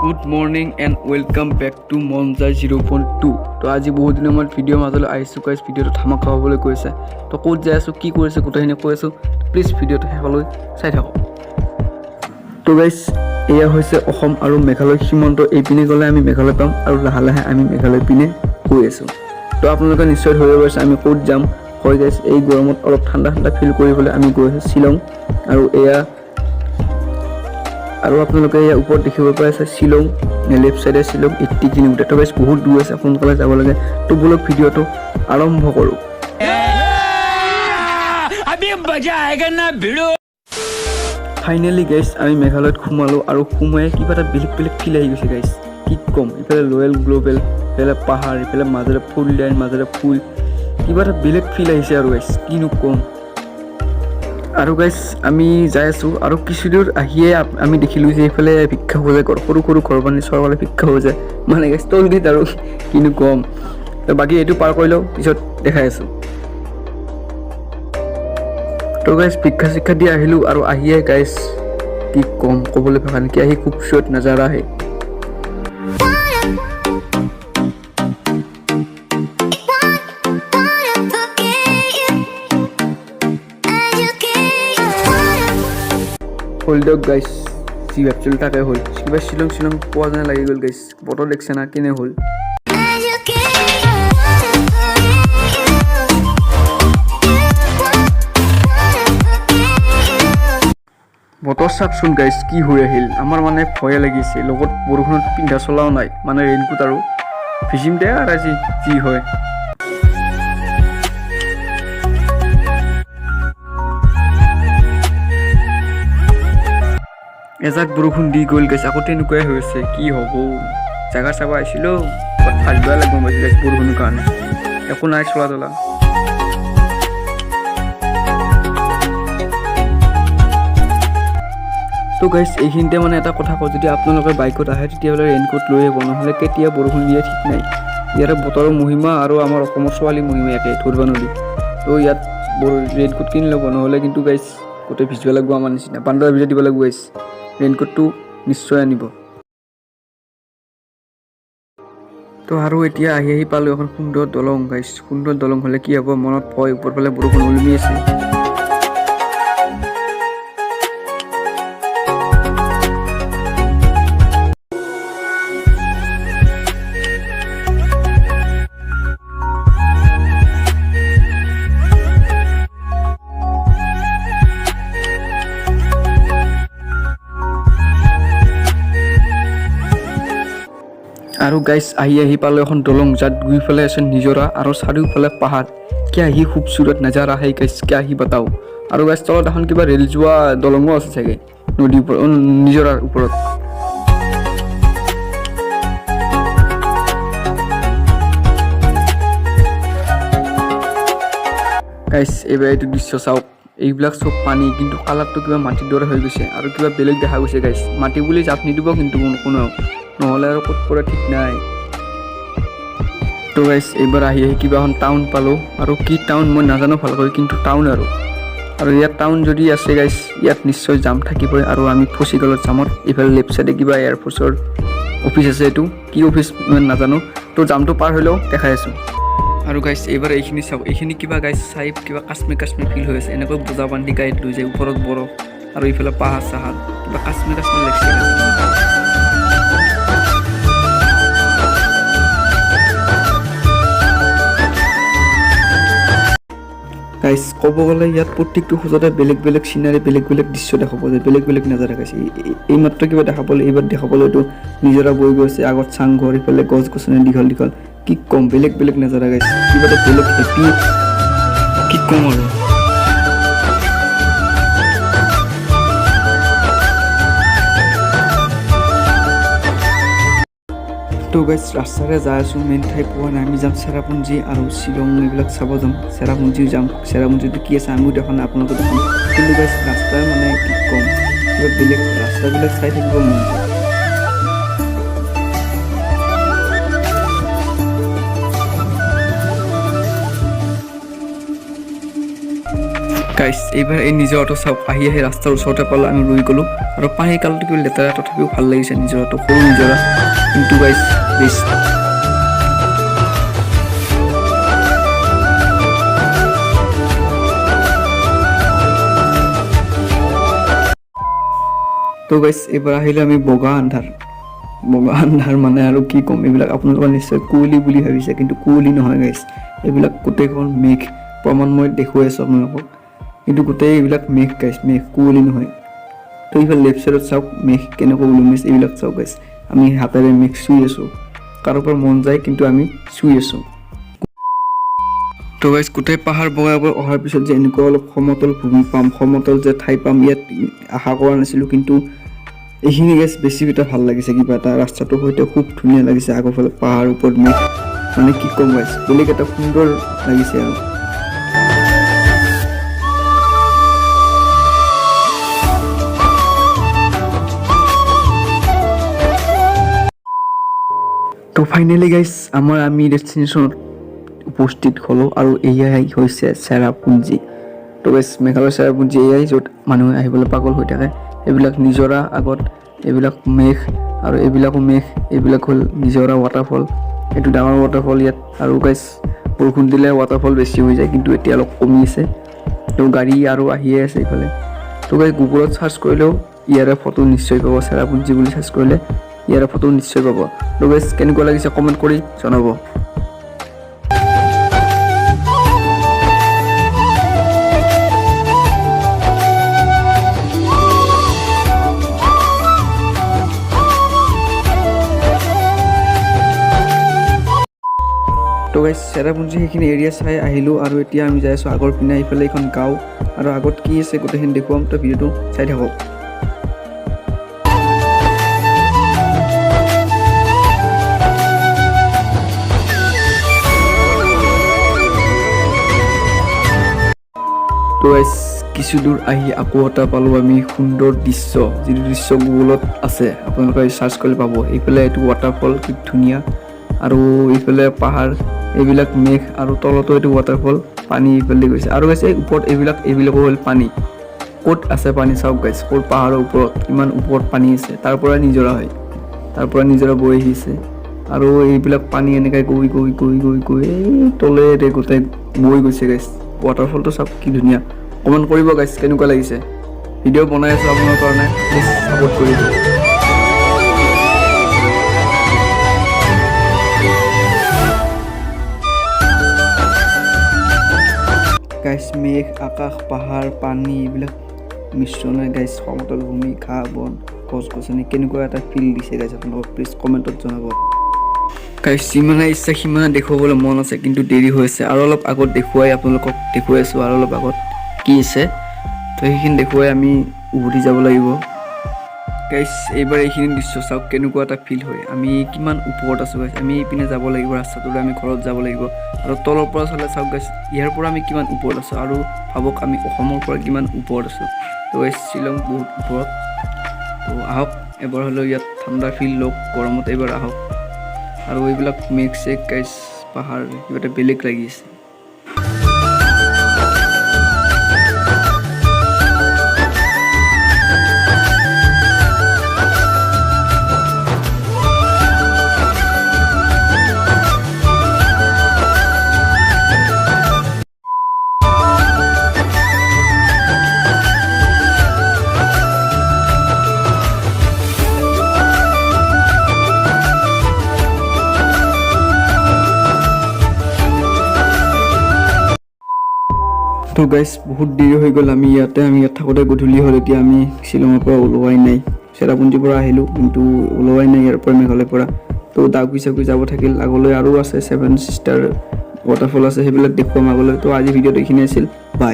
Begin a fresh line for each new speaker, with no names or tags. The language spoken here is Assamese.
Good morning and welcome back to Monza 0.2 তো আজি বহুত দিনৰ মূৰত ভিডিঅ' মাজলৈ আহিছোঁ গাইছ ভিডিঅ'টো ধামাকা হ'বলৈ কৈছে তো ক'ত যাই আছোঁ কি কৰিছে গোটেইখিনি কৈ আছোঁ প্লিজ ভিডিঅ'টো শেষলৈ চাই থাকক তো গাইছ এয়া হৈছে অসম আৰু মেঘালয় সীমান্ত এইপিনে গ'লে আমি মেঘালয় পাম আৰু লাহে লাহে আমি মেঘালয় পিনে গৈ আছোঁ তো আপোনালোকে নিশ্চয় ধৰিব পাৰিছে আমি ক'ত যাম হয় গাইছ এই গৰমত অলপ ঠাণ্ডা ঠাণ্ডা ফিল কৰিবলৈ আমি গৈ আছোঁ শ্বিলং আৰু এয়া আৰু আপোনালোকে এই ওপৰত দেখিব পাইছে শ্বিলং লেফট সাইডে শ্বিলং 80 কিলোমিটাৰ তো গাইছ বহুত দূৰ আছে সোনকালে যাব লাগে তো বলক ভিডিঅ'টো আৰম্ভ কৰোঁ अभी मजा आएगा ना भिड़ो ফাইনালি গাইছ আমি মেঘালয়ত সোমালো আৰু সোমাই কিবা এটা বেলেগ বেলেগ ফিল আহি গৈছে গাইছ কি কম ইফালে ৰয়েল গ্লোবেল ইফালে পাহাৰ ইফালে মাজৰে ফুল লাইন মাজৰে ফুল কিবা এটা বেলেগ ফিল আহিছে আৰু গাইছ কিনো কম আৰু গাইছ আমি যাই আছোঁ আৰু কিছু দূৰ আহিয়ে আমি দেখিলোঁ যে এইফালে ভিক্ষা খোজে ঘৰ সৰু সৰু ঘৰ বান্ধি চৰকাৰে ভিক্ষা খোজে মানে গাইছ তল গীত আৰু কিনো কম তো বাকী এইটো পাৰ কৰি লওঁ পিছত দেখাই আছোঁ তো গাইছ ভিক্ষা শিক্ষা দি আহিলোঁ আৰু আহিয়ে গাইছ কি কম ক'বলৈ ভাষা নেকি আহি খুবসূৰত নজাৰা আহে হল দিয়ক গাইছ যি ভাবছিলোঁ তাকে হ'ল কিবা শ্বিলং শ্বিলং পোৱা যেনে লাগি গ'ল গাইছ বতৰ দেখিছে না কেনে হ'ল বতৰ চাওকচোন গাইছ কি হৈ আহিল আমাৰ মানে ভয়ে লাগিছে লগত বৰষুণত পিন্ধা চলাও নাই মানে ৰেইনকোট আৰু ভিজিম দে আৰু আজি যি হয় এজাক বৰষুণ দি গ'ল গাইছ আকৌ তেনেকুৱাই হৈ আছে কি হ'ব জাগা চাব আহিছিলোঁ ভাবিব লাগিব মই গাইছ বৰষুণৰ কাৰণে একো নাই চলা তলা তো গাইছ এইখিনিতে মানে এটা কথা কওঁ যদি আপোনালোকে বাইকত আহে তেতিয়াহ'লে ৰেইনকোট লৈ আহিব নহ'লে কেতিয়া বৰষুণ দিয়ে ঠিক নাই ইয়াৰ বতৰৰ মহিমা আৰু আমাৰ অসমৰ ছোৱালী মহিমা একে ধৰিব নোৱাৰি তো ইয়াত ৰেইনকোট কিনি ল'ব নহ'লে কিন্তু গাইছ গোটেই ভিজিব লাগিব আমাৰ নিচিনা বান্দৰ ভিজাই দিব লাগিব গাইছ ৰেইনকোটটো নিশ্চয় আনিব তো আৰু এতিয়া আহি পালোঁ এখন সুন্দৰ দলং গাইছ সুন্দৰ দলং হ'লে কি হ'ব মনত ভয় ওপৰ ফালে বৰষুণ ওলমি আছে আৰু গাইছ আহি পালোঁ এখন দলং যাত দুইফালে আছে নিজৰা আৰু চাৰিওফালে পাহাৰ কি আহি খুবসূৰত নজাৰা আহে গাইছ কি আহি বাতাও আৰু গাইছ তলত এখন কিবা ৰেল যোৱা দলঙো আছে চাগে নদীৰ ওপৰত নিজৰাৰ ওপৰত গাইছ এইবাৰ এইটো দৃশ্য চাওক এইবিলাক চব পানী কিন্তু কালাৰটো কিবা মাটিৰ দৰে হৈ গৈছে আৰু কিবা বেলেগ দেখা গৈছে গাইছ মাটি বুলি জাপ নিদিব কিন্তু কোনো নহ'লে আৰু ক'ত পৰে ঠিক নাই তো গাইছ এইবাৰ আহি কিবা এখন টাউন পালোঁ আৰু কি টাউন মই নাজানো ভালকৈ কিন্তু টাউন আৰু ইয়াত টাউন যদি আছে গাইছ ইয়াত নিশ্চয় জাম থাকিবই আৰু আমি ফচি গ'লোঁ জামত এইফালে লেফ্ট চাইডে কিবা এয়াৰফ'ৰ্চৰ অফিচ আছে এইটো কি অফিচ মই নাজানো তো জামটো পাৰ হ'লেও দেখাই আছোঁ আৰু গাইছ এইবাৰ এইখিনি চাওক এইখিনি কিবা গাইছ চাই কিবা কাশ্মীৰ ফিল হৈ আছে এনেকৈ বোজা বান্ধি গাড়ীত লৈ যায় ওপৰত বৰফ আৰু এইফালে পাহাৰ চাহাৰ কিবা কাশ্মীৰ লাগিছে গাইছ ক'ব গ'লে ইয়াত প্ৰত্যেকটো খোজতে বেলেগ বেলেগ চিনাৰী বেলেগ বেলেগ দৃশ্য দেখা পোৱা যায় বেলেগ বেলেগ নজাৰা গাইছ এইমাত্ৰ কিবা দেখা পালে এইবাৰ দেখা পালেতো নিজৰা বৈ গৈছে আগত চাংঘৰ ইফালে গছ গছনি দীঘল দীঘল কি কম বেলেগ বেলেগ নজাৰা গাইছ কিবা এটা বেলেগ হেপি কি কম আৰু তো গাইছ ৰাস্তাৰে যাই আছোঁ মেইন ঠাই পোৱা নাই আমি যাম চেৰাপুঞ্জী আৰু শ্বিলং এইবিলাক চাব যাম চেৰাপুঞ্জীও যাম চেৰাপুঞ্জীটো কি আছে আমিও দেখা নাই আপোনালোকে দেখাম কিন্তু গাইছ ৰাস্তাই মানে কি কম কিবা বেলেগ ৰাস্তাবিলাক চাই থাকিব মন যায় গাইছ এইবাৰ এই নিজৰাটো চাওক আহি ৰাস্তাৰ ওচৰতে পালোঁ আমি ৰৈ গ'লোঁ আৰু পানীৰ কালটো কিবা লেতেৰা তথাপিও ভাল লাগিছে নিজৰাটো সৰু নিজৰা কিন্তু গাইছ বেছ তো গাইছ এইবাৰ আহিলে আমি বগা আন্ধাৰ মানে আৰু কি ক'ম এইবিলাক আপোনালোকে নিশ্চয় কুঁৱলী বুলি ভাবিছে কিন্তু কুঁৱলী নহয় গাইছ এইবিলাক গোটেইখন মেঘ প্ৰমাণ মই দেখুৱাই আছোঁ আপোনালোকক কিন্তু গোটেই এইবিলাক মেঘ গাইছ মেঘ কুঁৱলী নহয় তো এইফালে লেফ্ট ছাইডত চাওক মেঘ কেনেকৈ ওলমিছে এইবিলাক চাওক গাইছ আমি হাতেৰে মেঘ চুই আছোঁ কাৰোবাৰ মন যায় কিন্তু আমি চুই আছোঁ তো গাইছ গোটেই পাহাৰ বগাই অহাৰ পিছত যে এনেকুৱা অলপ সমতল ভূমি পাম সমতল যে ঠাই পাম ইয়াত আশা কৰা নাছিলোঁ কিন্তু এইখিনি গাইছ বেছি এটা ভাল লাগিছে কিবা এটা ৰাস্তাটোৰ সৈতে খুব ধুনীয়া লাগিছে আগৰফালে পাহাৰ ওপৰত মেঘ মানে কি ক'ম গাইছ বেলেগ এটা সুন্দৰ লাগিছে আৰু তো ফাইনেলি গাইছ আমি ডেষ্টিনেশ্যনত উপস্থিত হ'লোঁ আৰু এয়াই হৈছে চেৰাপুঞ্জী তো গাইছ মেঘালয় চেৰাপুঞ্জী এয়াই য'ত মানুহে আহিবলৈ পাগল হৈ থাকে এইবিলাক নিজৰা আগত এইবিলাক মেঘ আৰু এইবিলাকো মেঘ এইবিলাক হ'ল নিজৰা ৱাটাৰফল এইটো ডাঙৰ ৱাটাৰফল ইয়াত আৰু গাইছ বৰষুণ দিলে ৱাটাৰফল বেছি হৈ যায় কিন্তু এতিয়া অলপ কমি আছে তো গাড়ী আৰু আহিয়ে আছে এইফালে তো গাইছ গুগলত চাৰ্চ কৰিলেও ইয়াৰে ফটো নিশ্চয় পাব চেৰাপুঞ্জী বুলি চাৰ্চ কৰিলে ইয়াৰে ফটো নিশ্চয় পাব তো গাইছ কেনেকুৱা লাগিছে কমেণ্ট কৰি জনাব তো গাইছ চেৰাপুঞ্জী সেইখিনি এৰিয়া চাই আহিলোঁ আৰু এতিয়া আমি যাই আছোঁ আগৰ পিনে এইফালে এখন গাঁও আৰু আগত কি আছে গোটেইখিনি দেখুৱাম তো ভিডিঅ'টো চাই থাকক তো গাইছ কিছু দূৰ আহি আকৌ এটা পালোঁ আমি সুন্দৰ দৃশ্য যিটো দৃশ্য গুগলত আছে আপোনালোকে চাৰ্চ কৰিলে পাব এইফালে এইটো ৱাটাৰফল কি ধুনীয়া আৰু এইফালে পাহাৰ এইবিলাক মেঘ আৰু তলতো এইটো ৱাটাৰফল পানী এইফালে গৈছে আৰু গাইছ ওপৰত এইবিলাকো হ'ল পানী ক'ত আছে পানী চাওক গাইছ ক'ত পাহাৰৰ ওপৰত ইমান ওপৰত পানী আছে তাৰ পৰা নিজৰা হয় তাৰ পৰা নিজৰা বৈ আহিছে আৰু এইবিলাক পানী এনেকৈ গৈ তলেৰে গোটেই বৈ গৈছে গাইছ ৱাটাৰফলটো চাওক কি ধুনীয়া কমেণ্ট কৰিব গাইছ কেনেকুৱা লাগিছে ভিডিঅ' বনাই আছোঁ আপোনাৰ কাৰণে প্লিজ ছাপোৰ্ট কৰিব গাইছ মেঘ আকাশ পাহাৰ পানী এইবিলাক মিশ্ৰণে গাইছ সমতল ভূমি ঘাঁহ বন গছ গছনি কেনেকুৱা এটা ফিল দিছে গাইছ আপোনালোকক প্লিজ কমেণ্টত জনাব গাইছ যিমানে ইচ্ছা সিমানে দেখুৱাবলৈ মন আছে কিন্তু দেৰি হৈ আছে আৰু অলপ আগত আপোনালোকক দেখুৱাই আছোঁ আৰু অলপ আগত কি আছে তো সেইখিনি দেখুৱাই আমি উভতি যাব লাগিব গাইছ এইবাৰ এইখিনি দৃশ্য চাওক কেনেকুৱা এটা ফিল হয় আমি কিমান ওপৰত আছোঁ গাইছ আমি এইপিনে যাব লাগিব ৰাস্তাটোলৈ আমি ঘৰত যাব লাগিব আৰু তলৰ পৰা চালে চাওক গাইছ ইয়াৰ পৰা আমি কিমান ওপৰত আছোঁ আৰু ভাবক আমি অসমৰ পৰা কিমান ওপৰত আছোঁ তো গাইছ শ্বিলং বহুত ওপৰত তো আহক এবাৰ হ'লেও ইয়াত ঠাণ্ডা ফিল লওক গৰমত এইবাৰ আহক আৰু এইবিলাক মেঘ চেঘ গাইছ পাহাৰ কিবা এটা বেলেগ লাগি আছে তো গাইছ বহুত দেৰি হৈ গ'ল আমি ইয়াত থাকোঁতে গধূলি হ'ল এতিয়া আমি শ্বিলঙৰ পৰা ওলোৱাই নাই চেৰাপুঞ্জীৰ পৰা আহিলোঁ কিন্তু ওলোৱাই নাই ইয়াৰ পৰা মেঘালয়ৰ পৰা তো ডাউকি যাব থাকিল আগলৈ আৰু আছে 7 ছিষ্টাৰ ৱাটাৰফল আছে সেইবিলাক দেখুৱাম আগলৈ তো আজি ভিডিঅ'টো এইখিনি আছিল বাই